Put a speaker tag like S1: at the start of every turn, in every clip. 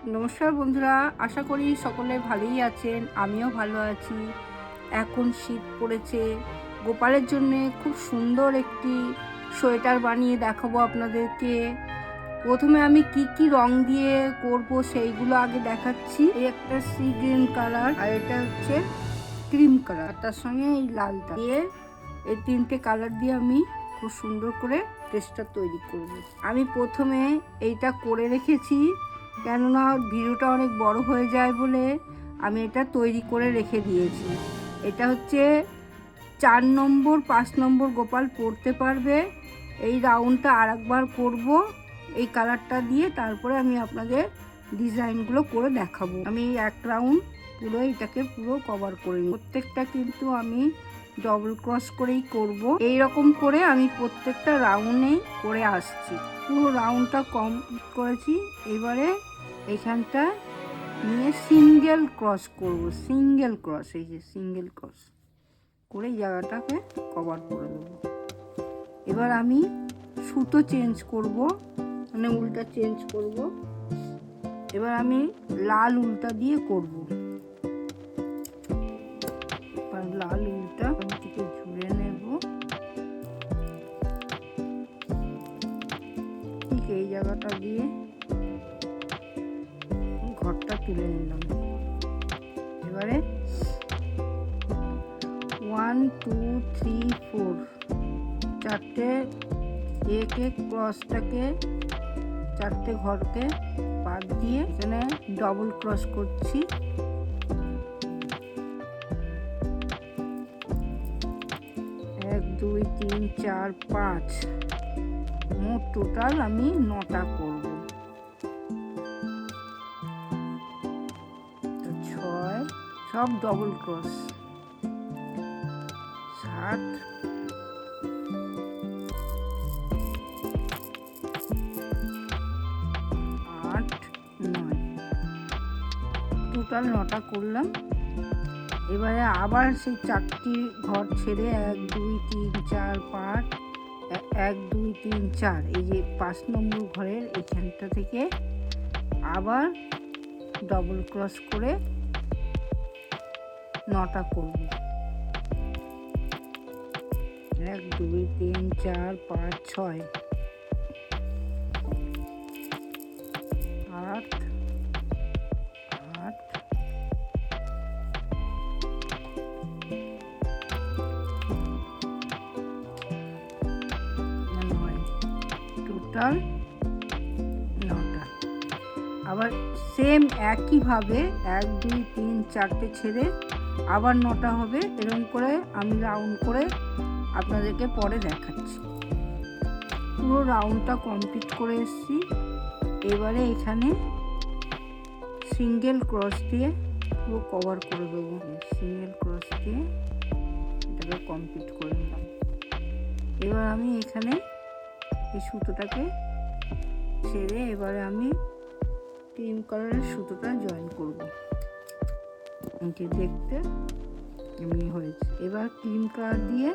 S1: নমস্কার বন্ধুরা, আশা করি সকলে ভালোই আছেন। আমিও ভালো আছি। এখন শীত পড়েছে, গোপালের জন্য খুব সুন্দর একটি সোয়েটার বানিয়ে দেখাবো আপনাদেরকে। প্রথমে আমি কি কি রং দিয়ে করব সেইগুলো আগে দেখাচ্ছি। এই একটা সি গ্রিন কালার, আর এটা হচ্ছে ক্রিম কালার, তার সঙ্গে এই লালটা দিয়ে, এই তিনটে কালার দিয়ে আমি খুব সুন্দর করে ড্রেসটা তৈরি করব। আমি প্রথমে এইটা করে রেখেছি, কেননা ভিডিওটা অনেক বড় হয়ে যায় বলে আমি এটা তৈরি করে রেখে দিয়েছি। এটা হচ্ছে 4 নম্বর 5 নম্বর গোপাল পরতে পারবে। এই রাউন্ডটা আরেকবার করব এই কালারটা দিয়ে, তারপরে আমি আপনাদের ডিজাইনগুলো করে দেখাবো। আমি এক রাউন্ড পুরো এটাকে পুরো কভার করে নিই। প্রত্যেকটা কিন্তু আমি ডবল ক্রস করেই করব। এই রকম করে আমি প্রত্যেকটা রাউন্ডেই করে আসছি। পুরো রাউন্ডটা কমপ্লিট করেছি। এবারে এখানটা নিয়ে সিঙ্গেল ক্রস করব। সিঙ্গেল ক্রস, এই যে সিঙ্গেল ক্রস করে জায়গাটাকে কভার করে দেবো। এবার আমি সুতো চেঞ্জ করব, মানে উল্টা চেঞ্জ করব। এবার আমি লাল উল্টা দিয়ে করব। এবার লাল উল্টা আমি থেকে ঝুড়ে নেব, ঠিক এই জায়গাটা দিয়ে ঘরটা তুলে নিলাম। এবারে 1 2 3 4 চারটে একে ক্রসটাকে, চারটে ঘরকে বাদ দিয়ে এখানে ডবল ক্রস করছি। 1 2 3 4 5, মোট টোটাল আমি 9টা করব। 6 সব ডবল ক্রস, 7 8 9, টোটাল 9টা করলাম। এবারে আবার সেই 4টি ঘর ছেড়ে 1 2 3 4 5, 1 2 3 4, এই যে 5 নম্বর ঘরের এখানটা থেকে আবার ডবল ক্রস করে 9টা করব। 1 2 3 4 5 6 8 8 9, টোটাল 9টা। আবার সেম একইভাবে 1 2 3 4টে ছেড়ে আবার 9টা হবে। এরকম করে আমি রাউন্ড করে আপনাদেরকে পরে দেখাচ্ছি। পুরো রাউন্ডটা কমপ্লিট করে এসেছি। এবারে এখানে সিঙ্গেল ক্রস দিয়ে পুরো কভার করে দেবো। সিঙ্গেল ক্রস দিয়ে এটাকে কমপ্লিট করে নিলাম। এবার আমি এখানে এই সুতোটাকে ছেড়ে এবারে আমি ক্রিম কালারের সুতোটা জয়েন করব। এটি দেখতে এমনি হয়েছে। এবার ক্রিম কালার দিয়ে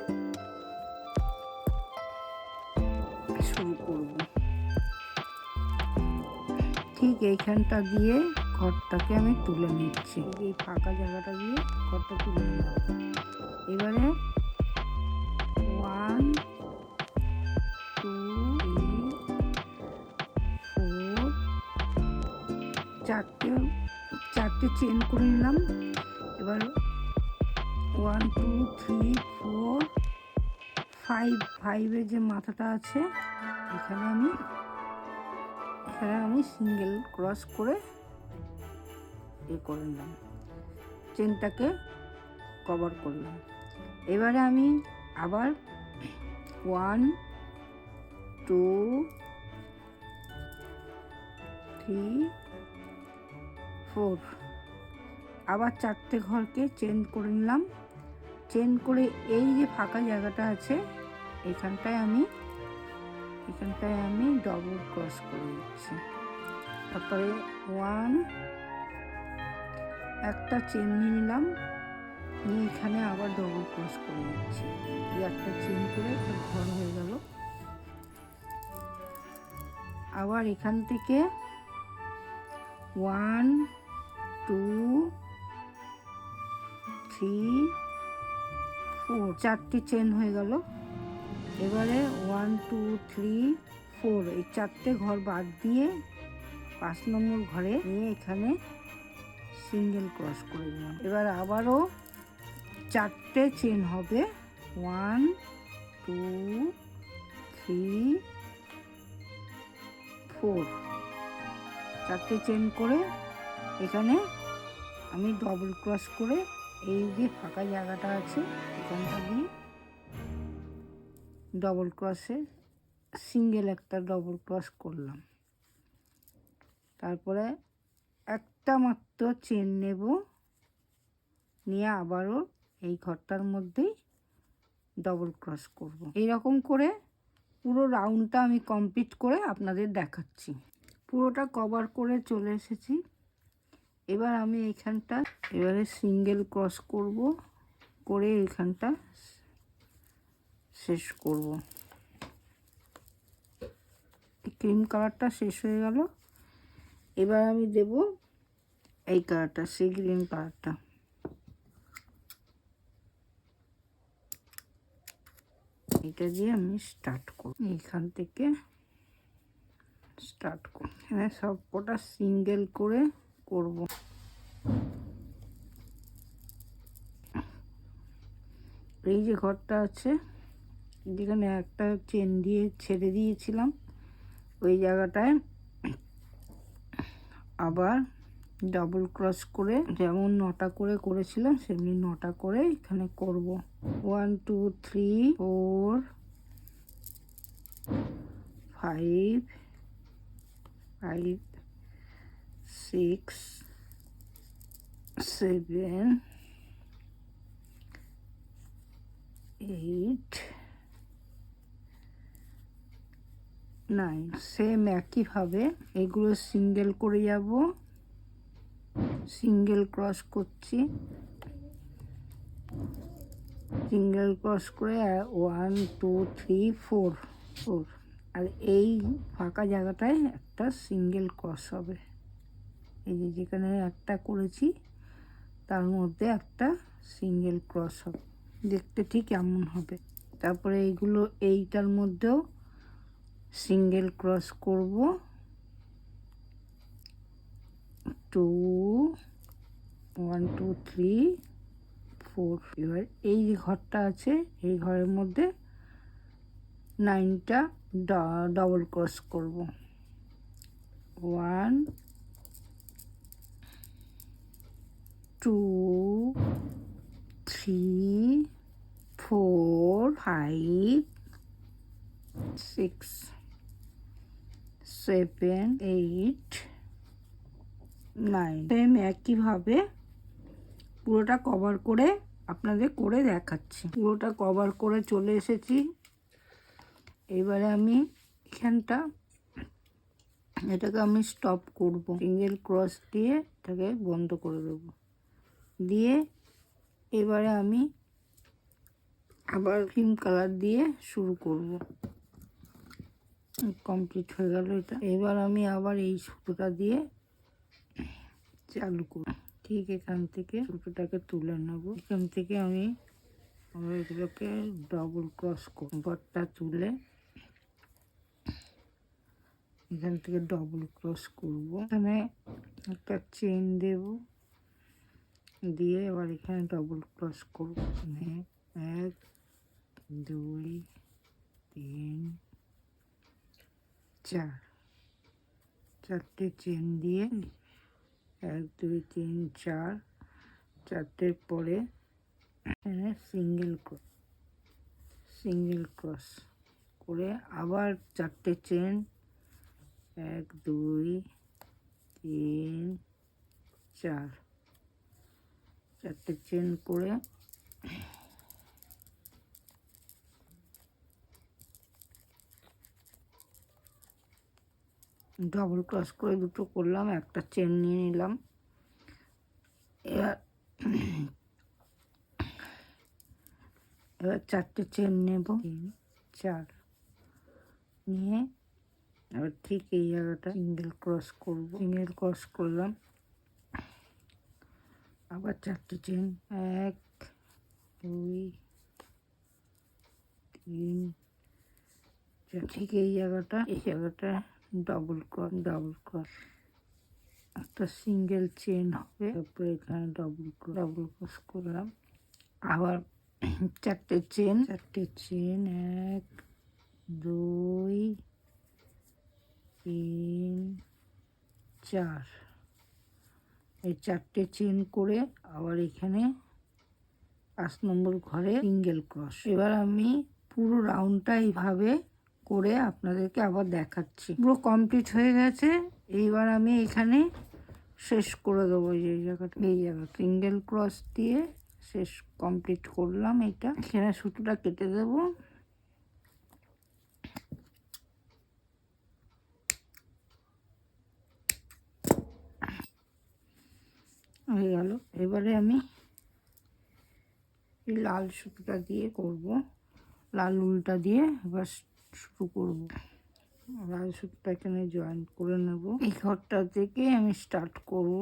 S1: শুরু করব। ঠিক এইখানটা দিয়ে ঘরটাকে আমি তুলে নিচ্ছি। এই ফাঁকা জায়গাটা দিয়ে ঘরটা তুলে নিলাম। এবারে 1 2 3 4, চারটে চেন করে নিলাম। এবার 1 2 3 4 5, 5-এর যে মাথাটা আছে এখানে আমি সিঙ্গেল ক্রস করে করে নিলাম, চেনটাকে কভার করলাম। এবারে আমি আবার 1 2 3 4 আবার 4টে ঘরকে চেন করে নিলাম। চেন করে এই যে ফাঁকা জায়গাটা আছে এখানটায় আমি ডবল ক্রস করে দিচ্ছি। তারপরে 1 একটা চেন নিয়ে নিলাম, নিয়ে এখানে আবার ডবল ক্রস করে দিচ্ছি। এই একটা চেন করে একটা ঘর হয়ে গেল। আবার এখান থেকে 1 2 3 4, 4টি চেন হয়ে গেল। এবারে 1 2 3 4 এই 4টে ঘর বাদ দিয়ে 5 নম্বর ঘরে নিয়ে এখানে সিঙ্গেল ক্রস করে দিলাম। এবার আবারও 4টে চেন হবে, 1 2 3 4, 4টে চেন করে এখানে আমি ডবল ক্রস করে এই যে ফাঁকা জায়গাটা আছে এখানটা দিয়ে ডবল ক্রসে সিঙ্গেল একটা ডবল ক্রস করলাম। তারপরে একটা মাত্র চেন নেব, নিয়ে আবারও এই ঘরটার মধ্যেই ডবল ক্রস করব। এইরকম করে পুরো রাউন্ডটা আমি কমপ্লিট করে আপনাদের দেখাচ্ছি। পুরোটা কভার করে চলে এসেছি। এবার আমি এখানটা এবারে সিঙ্গেল ক্রস করব, করে এখানটা শেষ করব। ক্রিম কালারটা শেষ হয়ে গেল। এবার আমি দেব এই কালারটা, সেই গ্রিন কালারটা। এটা দিয়ে আমি স্টার্ট করব, এখান থেকে স্টার্ট করব। এখানে সব কটা সিঙ্গেল করে করব। এই যে ঘরটা আছে যেখানে একটা চেন দিয়ে ছেড়ে দিয়েছিলাম, ওই জায়গাটায় আবার ডাবল ক্রস করে যেমন 9টা করে করেছিলাম সেমনি 9টা করে এখানে করব। 1 2 3 4 5 5 6 7 8 9। সেম একইভাবে এগুলো সিঙ্গেল করে যাব, সিঙ্গেল ক্রস করছি, সিঙ্গেল ক্রস করে 1 2 3 4 4, আর এই ফাঁকা জায়গাটায় একটা সিঙ্গেল ক্রস হবে। এই যে যেখানে একটা করেছি তার মধ্যে একটা সিঙ্গেল ক্রস হবে, দেখতে ঠিক এমন হবে। তারপরে এইগুলো এইটার মধ্যেও সিঙ্গেল ক্রস করব, 2 1 2 3 4। এবার এই যে ঘরটা আছে এই ঘরের মধ্যে 9টা ডবল ক্রস করব, 1 2 3 4 5 6 7 8 9। সেম একইভাবে পুরোটা কভার করে আপনাদের করে দেখাচ্ছি। পুরোটা কভার করে চলে এসেছি। এবারে আমি এখানটা এটাকে আমি স্টপ করব, সিঙ্গেল ক্রস দিয়ে এটাকে বন্ধ করে দেবো। দিয়ে এবারে আমি আবার ক্রিম কালার দিয়ে শুরু করব। কমপ্লিট হয়ে গেল এটা। এবার আমি আবার এই সুতোটা দিয়ে চালু করব। ঠিক এখান থেকে সুতোটাকে তুলে নেব। এখান থেকে আমি আবার এগুলোকে ডবল ক্রস করব, ঘরটা তুলে এখান থেকে ডবল ক্রস করব। এখানে একটা চেন দেব, দিয়ে এবার এখানে ডবল ক্রস করব। 1 2 3 4, 4টে চেন দিয়ে 1 2 3 4, 4টের পরে এখানে সিঙ্গেল ক্রস করে আবার 4টে চেন 1 2 3 4, 4টে চেন করে ডবল ক্রস করে দুটো করলাম, একটা চেন নিয়ে নিলাম। এবার 4টে চেন নেব, 3 4 নিয়ে
S2: আবার ঠিক এই জায়গাটা সিঙ্গেল ক্রস করব, সিঙ্গেল ক্রস করলাম, আবার 4টে চেন, 1 2 3 4। ঠিক এই জায়গাটা ডবল ক্রস, একটা সিঙ্গেল চেন হবে, তারপরে এখানে ডবল ক্রস করলাম, আবার 4টে চেন, 1 2 3 4। এই 4টে চেন করে আবার এখানে 5 নম্বর ঘরে সিঙ্গেল ক্রস। এবার আমি পুরো রাউন্ডটা এইভাবে করে আপনাদেরকে আবার দেখাচ্ছি। পুরো কমপ্লিট হয়ে গেছে। এইবার আমি এখানে শেষ করে দেবো, এই জায়গা সিঙ্গেল ক্রস দিয়ে শেষ কমপ্লিট করলাম। এটা এখানে সুতোটা কেটে দেবো। হয়ে গেল। এবারে আমি এই লাল সুতোটা দিয়ে করব, লাল উলটা দিয়ে এবার শুরু করব। লাল সুতোটা এখানে জয়েন করে নেব। এই ঘরটা থেকে আমি স্টার্ট করব,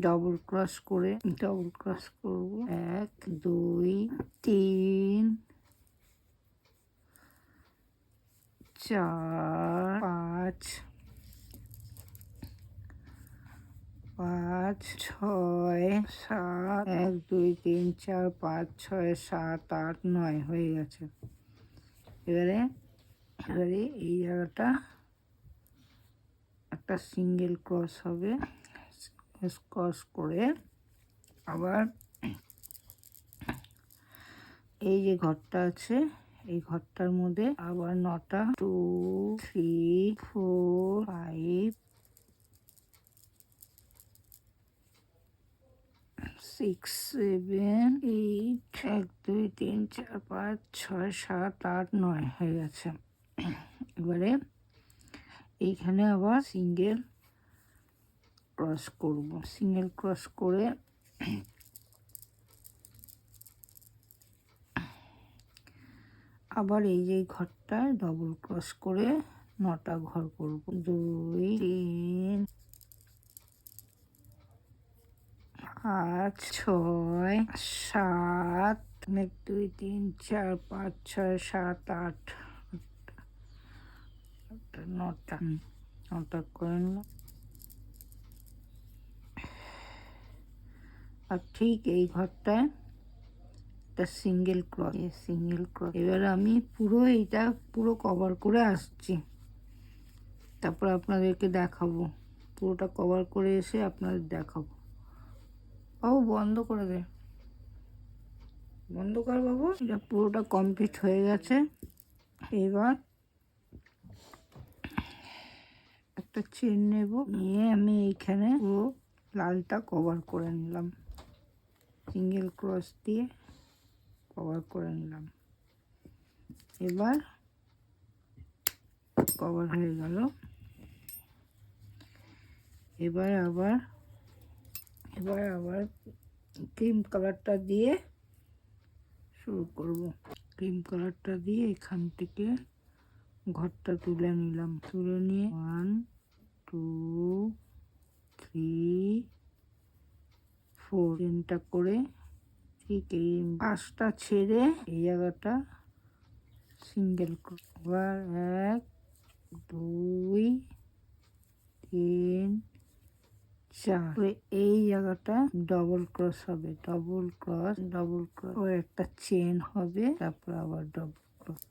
S2: ডবল ক্রস করব, 1 2 3 4 5 6 7 1 2 3 4 5 6 7 8 9 হয়ে গেছে। এবারে এই জায়গাটা একটা সিঙ্গেল ক্রস হবে, ক্রস করে আবার এই যে ঘরটা আছে এই ঘরটার মধ্যে আবার 9টা 2 3 4 5 6 7 8 1 2 3 4 5 6 7 8 9 হয়ে গেছে। এবারে এইখানে আবার সিঙ্গেল ক্রস করব, সিঙ্গেল ক্রস করে আবার এই যে ঘরটায় ডবল ক্রস করে 9টা ঘর করব, 2 3 5 6 7 1 2 3 4 5 6 7 8 9টা করে নিলাম। আর ঠিক এই ঘরটায় একটা সিঙ্গেল ক্রস। এবার আমি এইটা পুরো কভার করে আসছি, তারপর আপনাদেরকে দেখাবো, পুরোটা কভার করে এসে আপনাদের দেখাবো। বাবু বন্ধ করে দে, বন্ধ কর বাবু। এটা পুরোটা কমপ্লিট হয়ে গেছে। এবার একটা চেন নেব, নিয়ে আমি এইখানে পুরো লালটা কভার করে নিলাম, সিঙ্গেল ক্রস দিয়ে কভার করে নিলাম। এবার কভার হয়ে গেল। এবার আবার ক্রিম কালারটা দিয়ে শুরু করব। ক্রিম কালারটা দিয়ে এখান থেকে ঘরটা তুলে নিলাম, তুলে নিয়ে 1 2 3 4 চেনটা করে ঠিক এই 5টা ছেড়ে এই জায়গাটা সিঙ্গেল ক্রস। আবার 1 2 3 4 এই জায়গাটা ডবল ক্রস হবে, ডবল ক্রস ও একটা চেন হবে, তারপর আবার ডবল ক্রস।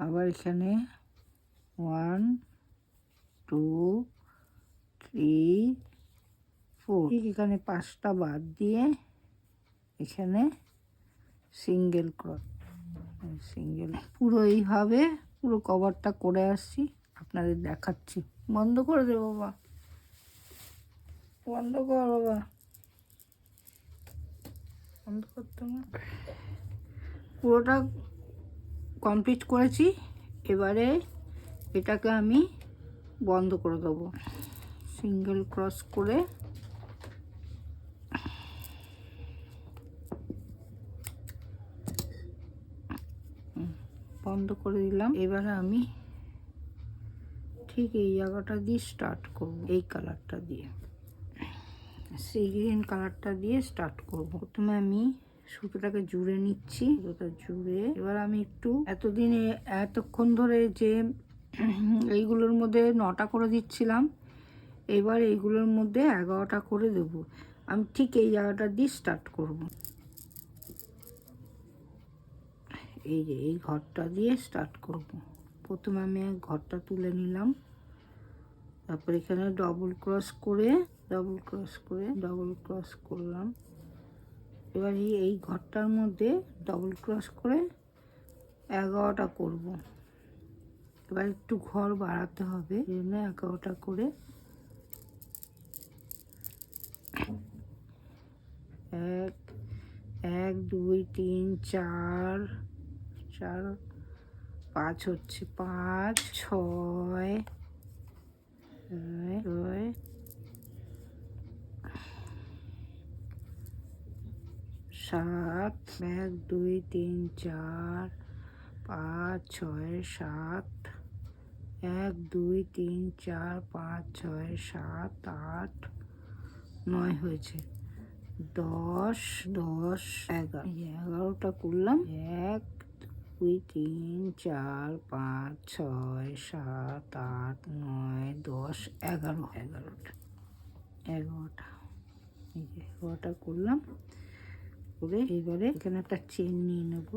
S2: আবার এখানে 1 2 3 4 ঠিক এখানে 5টা বাদ দিয়ে এখানে সিঙ্গেল ক্রস, পুরো এইভাবে পুরো কভারটা করে আসছি, আপনাদের দেখাচ্ছি। বন্ধ করে দে বাবা, বন্ধ কর বাবা, বন্ধ করতে না। পুরোটা কমপ্লিট করেছি। এবারে এটাকে আমি বন্ধ করে দেবো, সিঙ্গেল ক্রস করে বন্ধ করে দিলাম। এবারে আমি ঠিক এই জায়গাটা দিয়ে স্টার্ট করব, এই কালারটা দিয়ে, সেই গ্রিন কালারটা দিয়ে স্টার্ট করব। প্রথমে আমি সুতোটাকে জুড়ে নিচ্ছি, সুতোটা জুড়ে এবার আমি একটু এতক্ষণ ধরে যে এইগুলোর মধ্যে 9টা করে দিচ্ছিলাম, এবার এইগুলোর মধ্যে 11টা করে দেব। আমি ঠিক এই জায়গাটা দিয়ে স্টার্ট করব, এই যে এই ঘরটা দিয়ে স্টার্ট করব। প্রথমে আমি ঘরটা তুলে নিলাম, তারপর এখানে ডবল ক্রস করলাম। এবার এই ঘরটার মধ্যে ডবল ক্রস করে 11টা করব। এবার একটু ঘর বাড়াতে হবে, এই জন্য 11টা করে 1 2 3 4 5 হচ্ছে 5 6 7 1 2 3 4 5 6 7 1 2 3 4 5 6 7 8 9 হয়েছে, 10 10 11, 11টা করলাম। 1 2 3 4 5 6 7 8 9 10 11, 11টা এই যে 11টা করলাম করে এবারে এখানে একটা চেন নিয়ে নেব,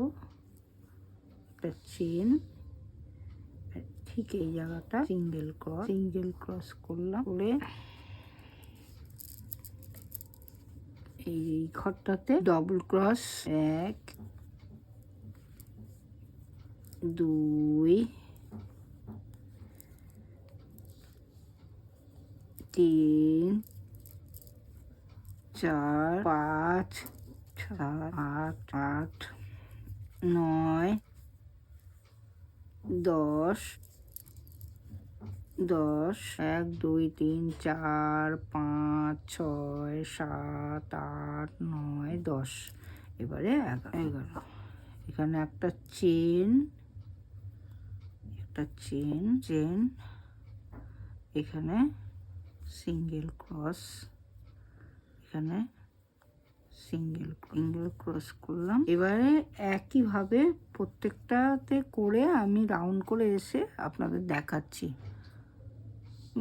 S2: একটা চেন ঠিক এই জায়গাটা সিঙ্গেল ক্রস করলাম, করে এই ঘরটাতে ডবল ক্রস 1 2 3 4 5 6 8 9 10 10 1 2 3 4 5 6 7 8 9 10, এবারে 11। এখানে একটা চেন এখানে সিঙ্গেল ক্রস, এখানে সিঙ্গেল ক্রস করলাম। এবারে একইভাবে প্রত্যেকটাতে করে আমি রাউন্ড করে এসে আপনাদের দেখাচ্ছি।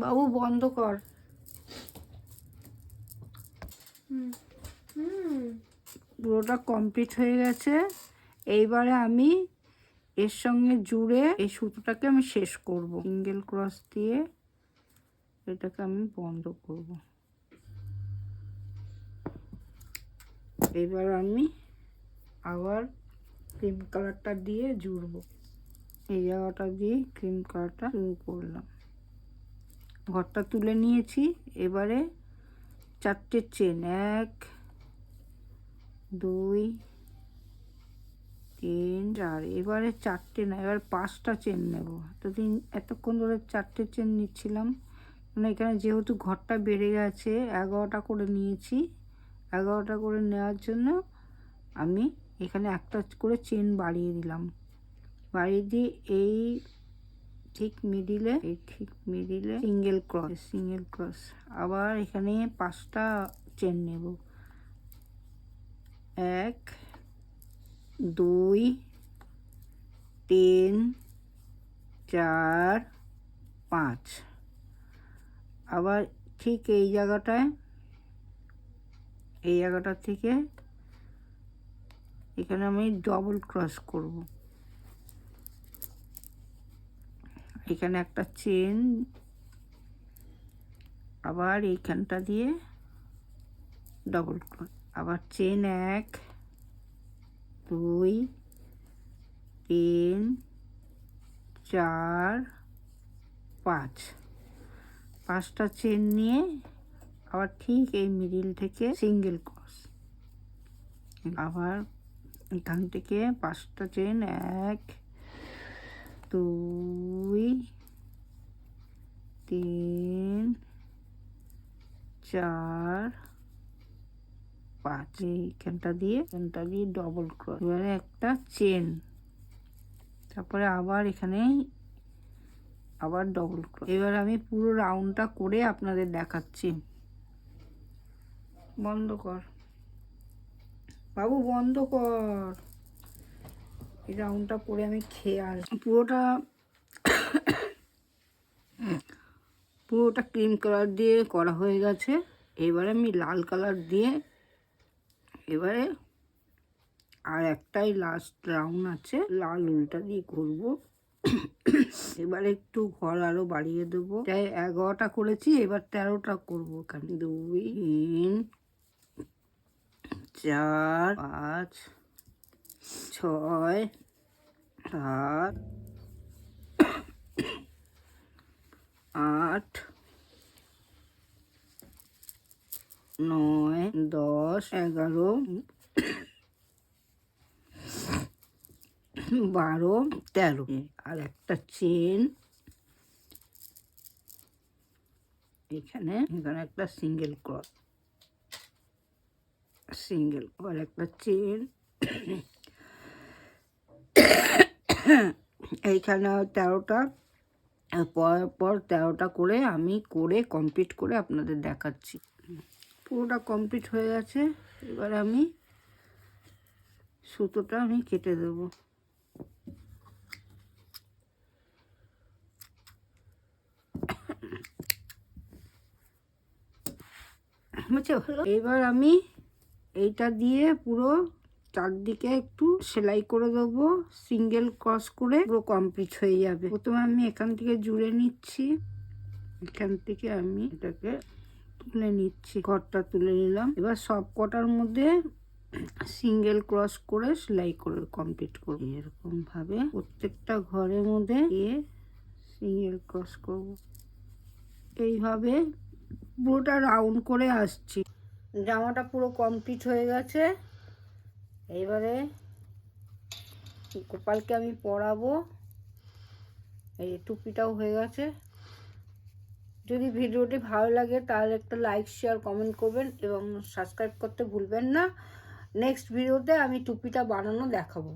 S2: বাবু বন্ধ কর। পুরোটা কমপ্লিট হয়ে গেছে। এইবারে আমি এর সঙ্গে জুড়ে এই সুতোটাকে আমি শেষ করব, সিঙ্গেল ক্রস দিয়ে এটাকে আমি বন্ধ করব। এবার আমি আবার ক্রিম কালারটা দিয়ে জুড়ব, এই জায়গাটা দিয়ে ক্রিম কালারটা শুরু করলাম। ঘরটা তুলে নিয়েছি, এবারে 4টে চেন 1 2 3 4, এবারে 4টে না, এবার 5টা চেন নেব। এতক্ষণ ধরে 4টে চেন নিচ্ছিলাম, মানে এখানে যেহেতু ঘরটা বেড়ে গেছে 11টা করে নিয়েছি। 11টা করে নেওয়ার জন্য আমি এখানে একটা করে চেন বাড়িয়ে দিলাম, বাড়িয়ে দিয়ে এই ঠিক মিডিলে সিঙ্গেল ক্রস, আবার এখানে 5টা চেন নেব। 1 2 3 4 5, আবার ঠিক এই জায়গাটা থেকে এখানে আমি ডবল ক্রস করব। এখানে একটা চেন, আবার এইখানটা দিয়ে ডবল ক্রস, আবার চেন 1 2 3 4 5, 5টা চেন নিয়ে আবার ঠিক এই মিডিল থেকে সিঙ্গেল ক্রস, আবার এখান থেকে 5টা চেন 1 2 3 4 5, এইখানটা দিয়ে ডবল ক্রস, এবারে একটা চেন,
S1: তারপরে আবার এখানে আবার ডবল ক্রস। এবার আমি পুরো রাউন্ডটা করে আপনাদের দেখাচ্ছি। বন্ধ কর বাবু, বন্ধ কর। এই রাউন্ডটা করে আমি খেয়ে আসবো। পুরোটা ক্রিম কালার দিয়ে করা হয়ে গেছে। এবারে আমি লাল কালার দিয়ে এবারে আর একটাই লাস্ট রাউন্ড আছে, লাল উল্টা দিয়ে করবো। এবারে একটু ঘর আরো বাড়িয়ে দেবো। তাই 11টা করেছি, এবার 13টা করবো। এখানে 2 3 4 5 6 7 8 9 10 11 12 13 আর একটা চেন এখানে একটা সিঙ্গেল ক্রস, সিঙ্গেল আর একটা চেন এইখানে 13টা। পর 13টা করে আমি কমপ্লিট করে আপনাদের দেখাচ্ছি। পুরোটা কমপ্লিট হয়ে গেছে। এবার আমি সুতোটা আমি কেটে দেবো। এবার আমি এইটা দিয়ে পুরো চারদিকে একটু সেলাই করে দেবো, সিঙ্গেল ক্রস করে পুরো কমপ্লিট হয়ে যাবে। প্রথমে আমি এখান থেকে জুড়ে নিচ্ছি, এখান থেকে আমি এটাকে তুলে নিচ্ছি, ঘরটা তুলে নিলাম। এবার সব কটার মধ্যে সিঙ্গেল ক্রস করে সেলাই করে কমপ্লিট করবো। এরকম ভাবে প্রত্যেকটা ঘরের মধ্যে সিঙ্গেল ক্রস করব। এইভাবে পুরোটা রাউন্ড করে আসছি। জামাটা পুরো কমপ্লিট হয়ে গেছে। এইবারে গোপালকে আমি পরাবো। এই টুপিটাও হয়ে গেছে। যদি ভিডিওটি ভালো লাগে তাহলে একটা লাইক শেয়ার কমেন্ট করবেন এবং সাবস্ক্রাইব করতে ভুলবেন না। নেক্সট ভিডিওতে আমি টুপিটা বানানো দেখাবো।